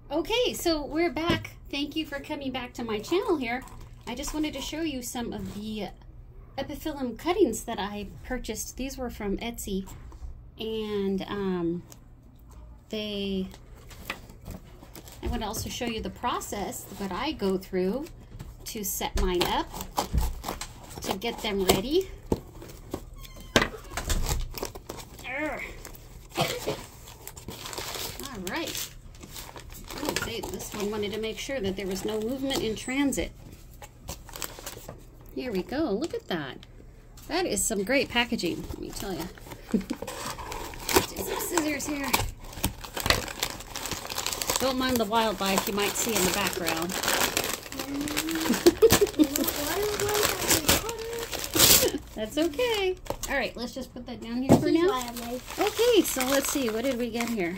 Okay, so we're back. Thank you for coming back to my channel here. I just wanted to show you some of the Epiphyllum cuttings that I purchased. These were from Etsy, and I want to also show you the process that I go through to set mine up, to get them ready. All right. This one wanted to make sure that there was no movement in transit. Here we go. Look at that. That is some great packaging, let me tell you. Let's do some scissors here. Don't mind the wildlife you might see in the background. That's okay. All right, let's just put that down here for now. Okay, so let's see. What did we get here?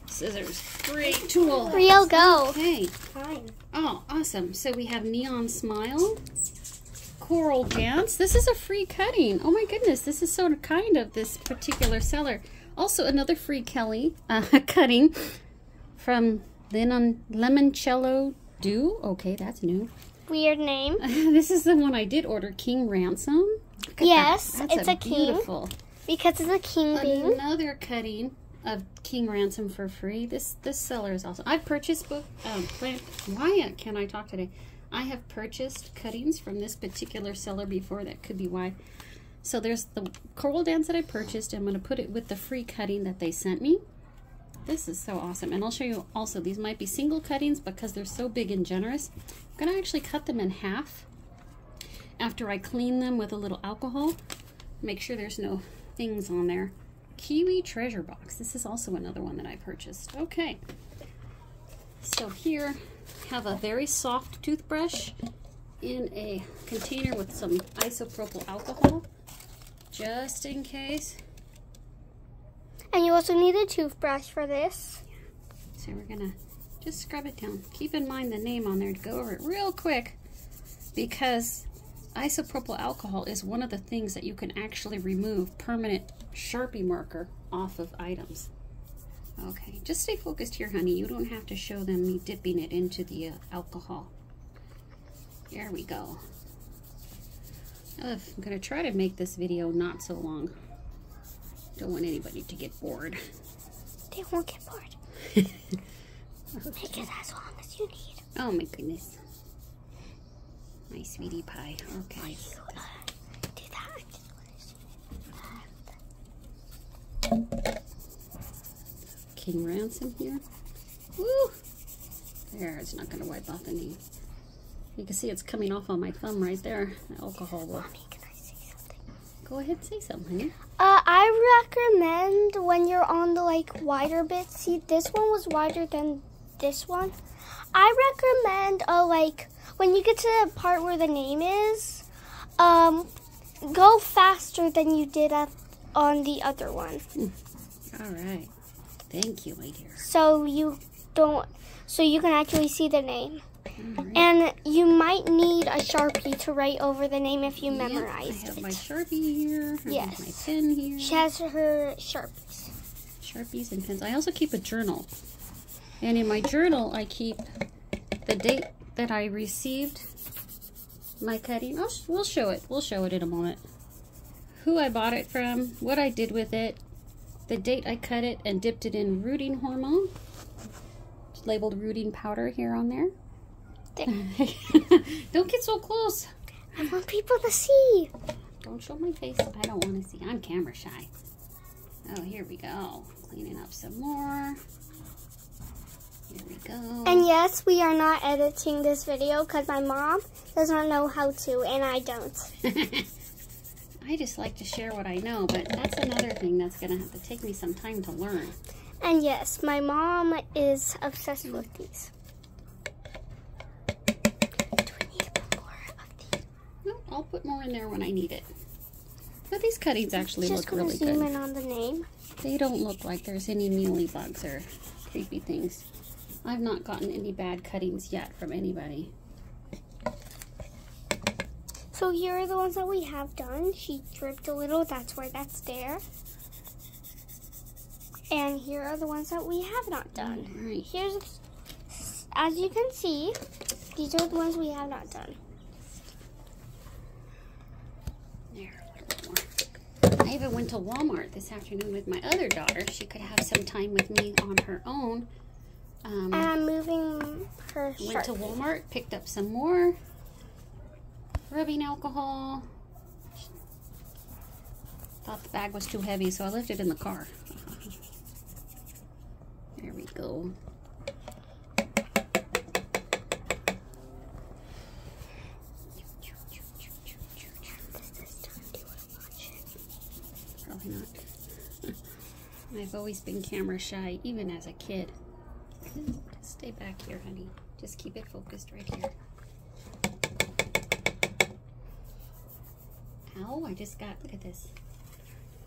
Scissors. Great tool. Rio, go. Okay. Fine. Oh, awesome. So we have Neon Smile, Coral Dance. This is a free cutting. Oh my goodness, this is so kind of this particular seller. Also another free cutting from Limoncello Dew. Okay, that's new. Weird name. This is the one I did order, King Ransom. Yes, it's a beautiful king. Because it's a king bean. Another cutting of King Ransom for free. This seller is awesome. I've purchased why can't I talk today? I have purchased cuttings from this particular seller before. That could be why. So there's the Coral Dance that I purchased. I'm going to put it with the free cutting that they sent me. This is so awesome. And I'll show you also, these might be single cuttings because they're so big and generous. I'm going to actually cut them in half after I clean them with a little alcohol. Make sure there's no things on there. Kiwi Treasure Box. This is also another one that I purchased. Okay. So here, have a very soft toothbrush in a container with some isopropyl alcohol, just in case. And you also need a toothbrush for this. So we're gonna just scrub it down. Keep in mind the name on there. Go over it real quick, because isopropyl alcohol is one of the things that you can actually remove permanent Sharpie marker off of items. Okay, just stay focused here, honey. You don't have to show them me dipping it into the alcohol. There we go. I'm gonna try to make this video not so long. Don't want anybody to get bored. They won't get bored. Okay. Make it as long as you need. Oh my goodness. My sweetie pie. Okay. Do that. King Ransom here. Woo! There, it's not going to wipe off the name. You can see it's coming off on my thumb right there. The alcohol will. Mommy, can I say something? Go ahead, say something, honey. I recommend when you're on the wider bit. See, this one was wider than this one. I recommend when you get to the part where the name is, go faster than you did on the other one. All right. Thank you, my dear. So you can actually see the name. Right. And you might need a Sharpie to write over the name if you memorized it. I have my Sharpie here. I have my pen here. She has her Sharpies. Sharpies and pens. I also keep a journal. And in my journal, I keep the date that I received my cutting. We'll show it. We'll show it in a moment. Who I bought it from, what I did with it, the date I cut it and dipped it in rooting hormone. It's labeled rooting powder here on there. Don't get so close. I want people to see. Don't show my face. I don't want to see. I'm camera shy. Oh, here we go. Cleaning up some more. Here we go. And yes, we are not editing this video because my mom does not know how to, and I don't. I just like to share what I know, but that's another thing that's going to have to take me some time to learn. And yes, my mom is obsessed with these. Do we need more of these? No, I'll put more in there when I need it. But these cuttings actually look really good. Just zoom in on the name. They don't look like there's any mealy bugs or creepy things. I've not gotten any bad cuttings yet from anybody. So here are the ones that we have done. She dripped a little, that's why that's there. And here are the ones that we have not done. All right. Here's, as you can see, these are the ones we have not done. There, one more. I even went to Walmart this afternoon with my other daughter. She could have some time with me on her own. And I'm moving her Went shark. to Walmart, picked up some more rubbing alcohol. Thought the bag was too heavy, so I left it in the car. There we go. Probably not. I've always been camera shy, even as a kid. Just stay back here, honey. Just keep it focused right here. Ow, I just got, look at this.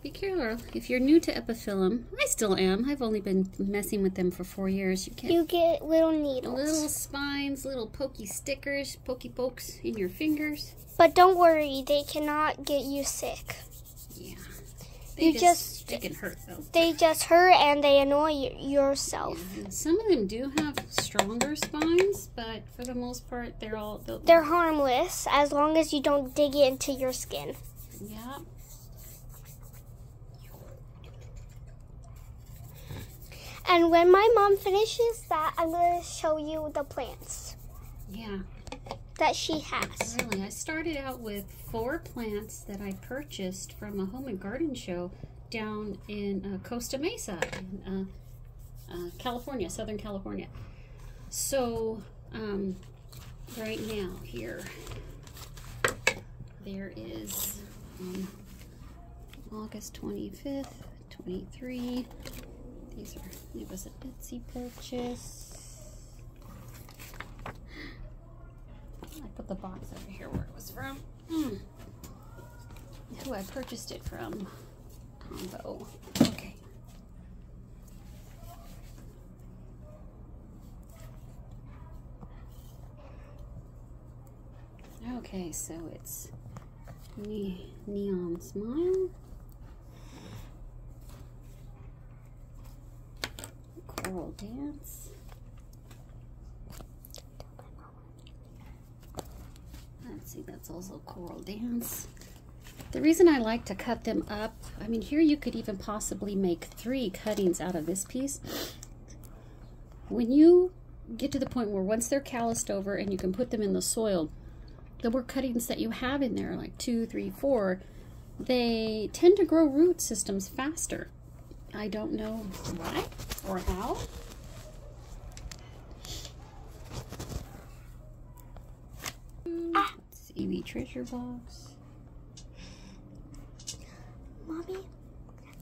Be careful. If you're new to Epiphyllum, I still am. I've only been messing with them for 4 years. You get little needles. Little spines, little pokey stickers, pokey pokes in your fingers. But don't worry, they cannot get you sick. Yeah. They can hurt though. They just hurt and they annoy yourself. Yeah. And some of them do have stronger spines, but for the most part, they're harmless as long as you don't dig it into your skin. Yeah. And when my mom finishes that, I'm going to show you the plants. Yeah. That she has. Really, I started out with 4 plants that I purchased from a home and garden show down in Costa Mesa in California, Southern California. So, right now here, there is August 25th, 23. These are, it was a Etsy purchase. I put the box over here where it was from. Who I purchased it from. Combo. Okay. Okay, so it's Neon Smile. Coral Dance. Let's see, that's also Coral Dance. The reason I like to cut them up, I mean, here you could even possibly make 3 cuttings out of this piece. When you get to the point where once they're calloused over and you can put them in the soil, the more cuttings that you have in there, like 2, 3, 4, they tend to grow root systems faster. I don't know why or how. EV treasure box. Mommy,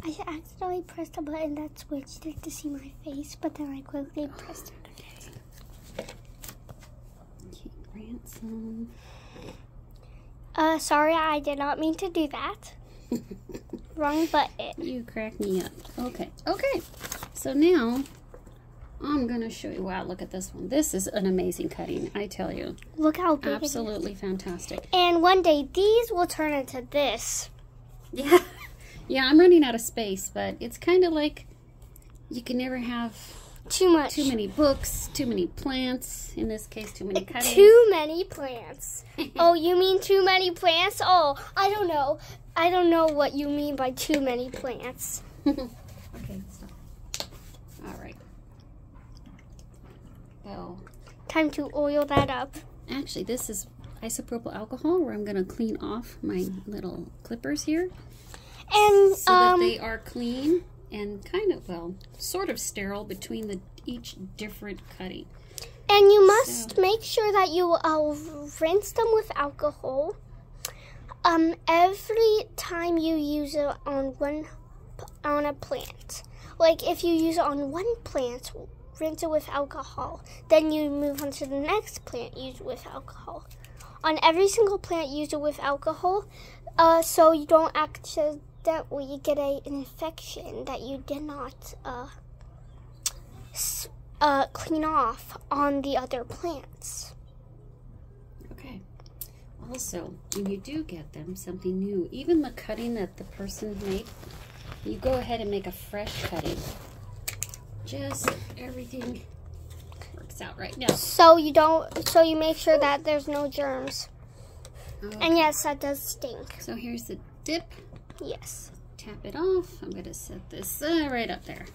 I accidentally pressed a button that switched it to see my face, but then I quickly pressed it again. King Ransom. Sorry, I did not mean to do that. Wrong button. You crack me up. Okay, okay. So now I'm gonna show you. Wow, look at this one. This is an amazing cutting, I tell you. Look how big absolutely fantastic. And one day these will turn into this. Yeah, yeah. I'm running out of space, but it's kind of like you can never have too many books, too many plants. In this case, too many cuttings. Too many plants. Oh, you mean too many plants? Oh, I don't know. I don't know what you mean by too many plants. Okay, stop. All right. Well, time to oil that up. Actually, this is isopropyl alcohol where I'm going to clean off my little clippers here. And so that they are clean and kind of, well, sort of sterile between each different cutting. And you must make sure that you rinse them with alcohol. Every time you use it on a plant. Like if you use it on one plant, rinse it with alcohol. Then you move on to the next plant, use it with alcohol. On every single plant, use it with alcohol, so you don't accidentally get an infection that you did not clean off on the other plants. Okay. Also, when you do get them, something new, even the cutting that the person made, you go ahead and make a fresh cutting. just everything works out right now. So you make sure that there's no germs. Okay. And yes, that does stink. So here's the dip. Yes. Tap it off. I'm going to set this right up there.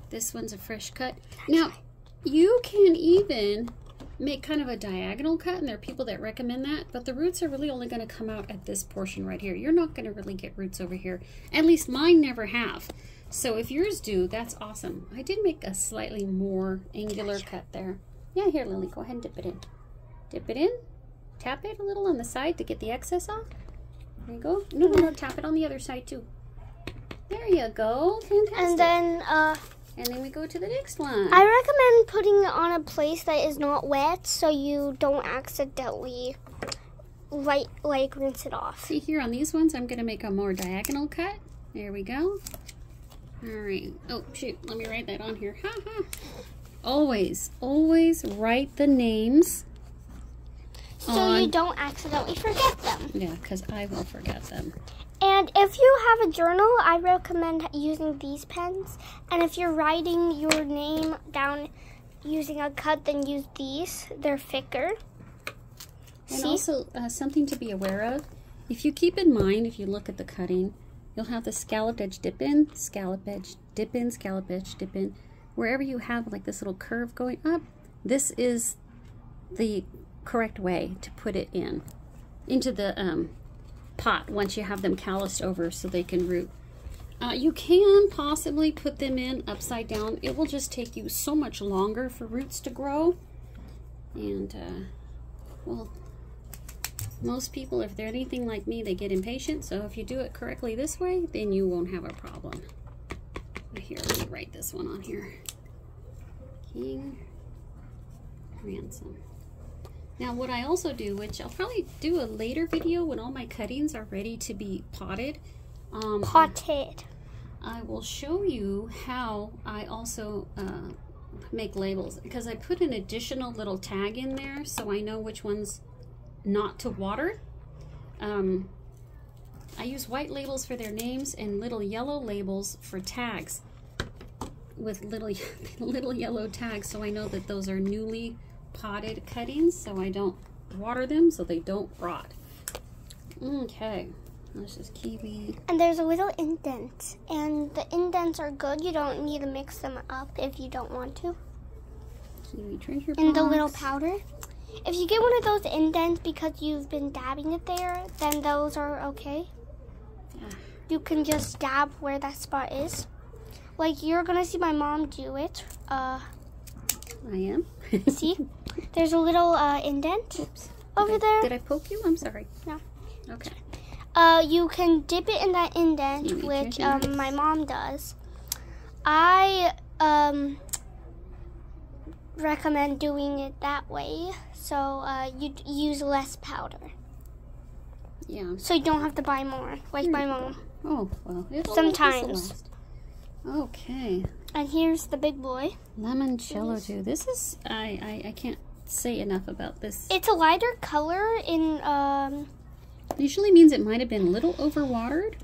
This one's a fresh cut. Now, you can even make kind of a diagonal cut, and there are people that recommend that, but the roots are really only going to come out at this portion right here. You're not going to really get roots over here. At least mine never have. So if yours do, that's awesome. I did make a slightly more angular cut there. Yeah, here, Lily, go ahead and dip it in. Dip it in. Tap it a little on the side to get the excess off. There you go. No, tap it on the other side too. There you go. Fantastic. And then we go to the next one. I recommend putting it on a place that is not wet so you don't accidentally rinse it off. See here on these ones, I'm going to make a more diagonal cut. There we go. All right. Oh, shoot. Let me write that on here. Ha ha. Always write the names. So you don't accidentally forget them. Yeah, because I will forget them. And if you have a journal, I recommend using these pens. And if you're writing your name down using a cut, then use these. They're thicker. And also, something to be aware of. If you keep in mind, if you look at the cutting, you'll have the scalloped edge dip in, scallop edge dip in, scallop edge dip in. Wherever you have like this little curve going up, this is the correct way to put it into the pot once you have them calloused over so they can root. You can possibly put them in upside down. It will just take you so much longer for roots to grow. And well, most people, if they're anything like me, they get impatient. So if you do it correctly this way, then you won't have a problem. Here, let me write this one on here. King Ransom. Now what I also do, which I'll probably do a later video when all my cuttings are ready to be potted. I will show you how I also make labels, because I put an additional little tag in there so I know which ones not to water. I use white labels for their names and little yellow labels for tags with little yellow tags, so I know that those are newly potted cuttings, so I don't water them so they don't rot. Okay, this is kiwi. And there's a little indent, and the indents are good. You don't need to mix them up if you don't want to. Kiwi treasure box. And the little powder. If you get one of those indents because you've been dabbing it there, then those are okay. Yeah. You can just dab where that spot is. Like, you're gonna see my mom do it. I am. See? There's a little indent. Oops. Over there. Did I poke you? I'm sorry. No. Okay. You can dip it in that indent, which my mom does. I recommend doing it that way, so you use less powder. Yeah. So you don't have to buy more, like my mom. Oh, well. Sometimes. Okay. And here's the big boy. Limoncello too. This is, I can't say enough about this. It's a lighter color in, Usually means it might have been a little overwatered,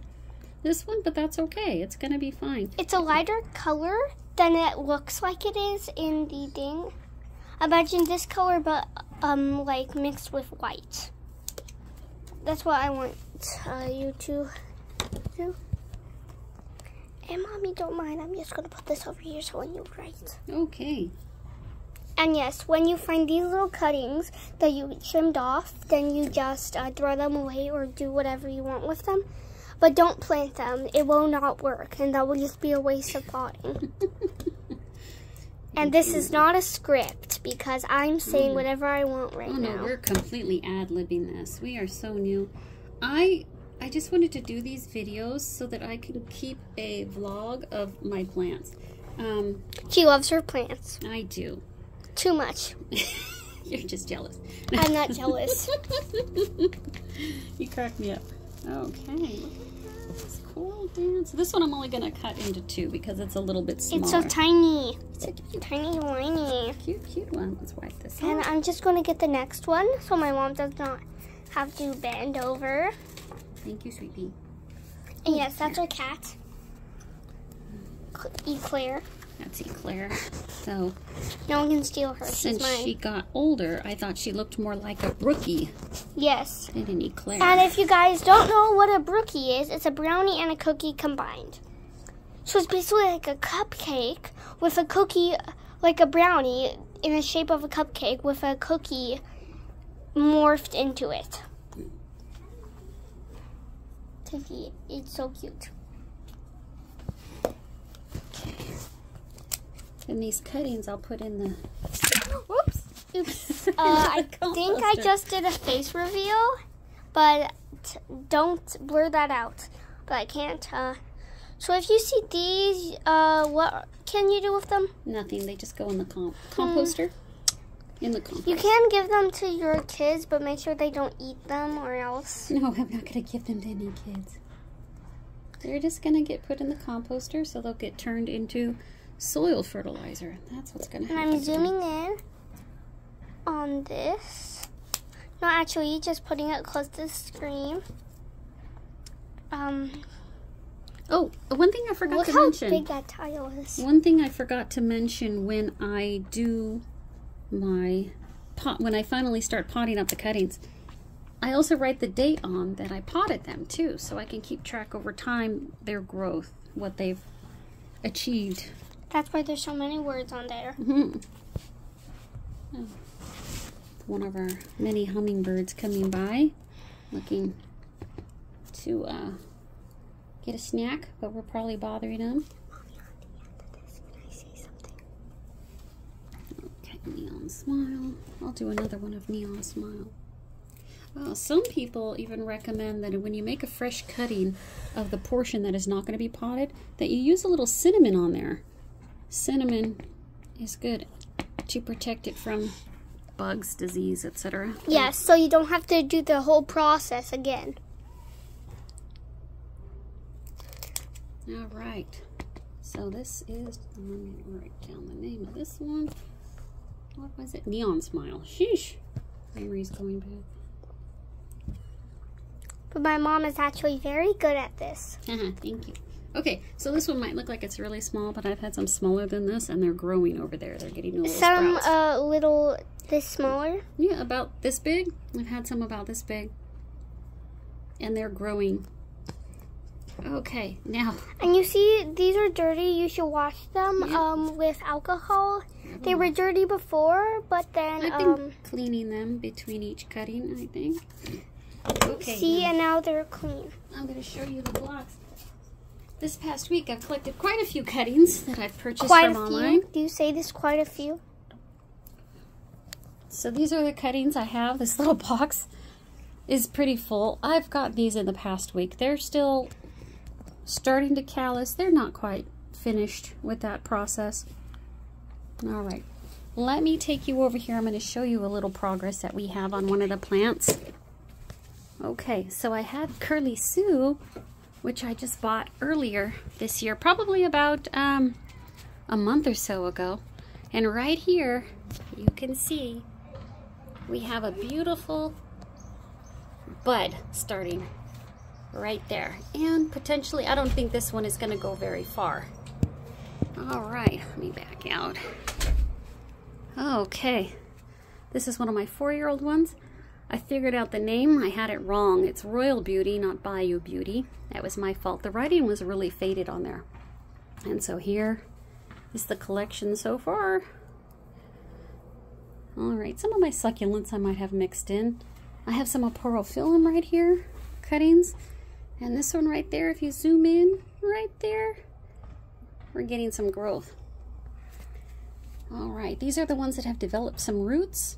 this one, but that's okay. It's going to be fine. It's a lighter color than it looks like it is in the thing. Imagine this color, but, like, mixed with white. That's what I want you to do. And Mommy, don't mind. I'm just going to put this over here so when you write. Okay. And yes, when you find these little cuttings that you trimmed off, then you just throw them away or do whatever you want with them. But don't plant them. It will not work, and that will just be a waste of potting. And this is not a script, because I'm saying whatever I want right now. Oh no, we're completely ad-libbing this. We are so new. I just wanted to do these videos so that I can keep a vlog of my plants. She loves her plants. I do. Too much. You're just jealous. I'm not jealous. You crack me up. Okay, look at this coral dance. This one I'm only going to cut into two because it's a little bit smaller. It's so tiny. It's so cute. Tiny, whiny. Cute one. Let's wipe this And off. I'm just going to get the next one so my mom does not have to bend over. Thank you, sweet pea. And yes, that's our cat. Eclair. Yeah, that's Eclair. So no one can steal her. She's since mine. she got older, I thought she looked more like a Brookie Yes. than an Eclair. And if you guys don't know what a brookie is, it's a brownie and a cookie combined. So it's basically like a cupcake with a cookie, like a brownie in the shape of a cupcake with a cookie morphed into it. It's so cute. Okay. And these cuttings I'll put in the... Whoops. Oops. I think I just did a face reveal, but don't blur that out. But I can't. So if you see these, what can you do with them? Nothing. They just go in the composter. In the compost. You can give them to your kids, but make sure they don't eat them or else. No, I'm not going to give them to any kids. They're just going to get put in the composter, so they'll get turned into soil fertilizer. That's what's going to happen. And I'm zooming in on this. No, actually, just putting it close to the screen. Oh, one thing I forgot to Look how mention. big that tile is. One thing I forgot to mention when I do my pot, when I finally start potting up the cuttings, I also write the date on that I potted them too, so I can keep track over time their growth, what they've achieved. That's why there's so many words on there. Mm-hmm. Oh. One of our many hummingbirds coming by, looking to get a snack, but we're probably bothering them. Okay, Neon Smile. I'll do another one of Neon Smile. Some people even recommend that when you make a fresh cutting of the portion that is not going to be potted, that you use a little cinnamon on there. Cinnamon is good to protect it from bugs, disease, etc. Yes, so you don't have to do the whole process again. All right. So this is, let me write down the name of this one. What was it? Neon Smile. Sheesh. Memory's going bad. But my mom is actually very good at this. Thank you. Okay, so this one might look like it's really small, but I've had some smaller than this, and they're growing over there. They're getting little sprouts. Some little, this smaller? Yeah, about this big. I've had some about this big. And they're growing. Okay, now. And you see, these are dirty. You should wash them with alcohol. They were dirty before, but then... I've been cleaning them between each cutting, I think. Okay. See, and now they're clean. I'm going to show you the blocks. This past week, I've collected quite a few cuttings that I've purchased from online. Do you say this quite a few? So these are the cuttings I have. This little box is pretty full. I've got these in the past week. They're still starting to callus. They're not quite finished with that process. All right. Let me take you over here. I'm going to show you a little progress that we have on one of the plants. Okay, so I had Curly Sue, which I just bought earlier this year, probably about a month or so ago. And right here, you can see we have a beautiful bud starting right there. And potentially, I don't think this one is going to go very far. All right, let me back out. Okay, this is one of my 4-year-old ones. I figured out the name. I had it wrong. It's Royal Beauty, not Bayou Beauty. That was my fault. The writing was really faded on there. And so here is the collection so far. All right, some of my succulents I might have mixed in. I have some Epiphyllum right here, cuttings. And this one right there, if you zoom in, right there, we're getting some growth. All right, these are the ones that have developed some roots.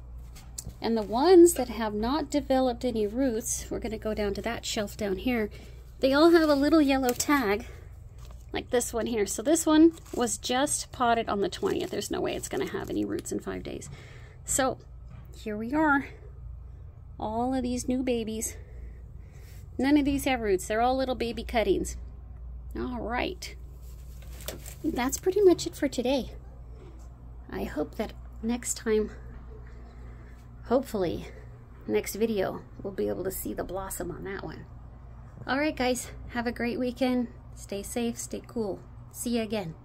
And the ones that have not developed any roots, we're going to go down to that shelf down here. They all have a little yellow tag, like this one here. So this one was just potted on the 20th. There's no way it's going to have any roots in 5 days. So here we are. All of these new babies. None of these have roots. They're all little baby cuttings. All right. That's pretty much it for today. I hope that next time, hopefully, next video, we'll be able to see the blossom on that one. All right, guys, have a great weekend. Stay safe, stay cool. See you again.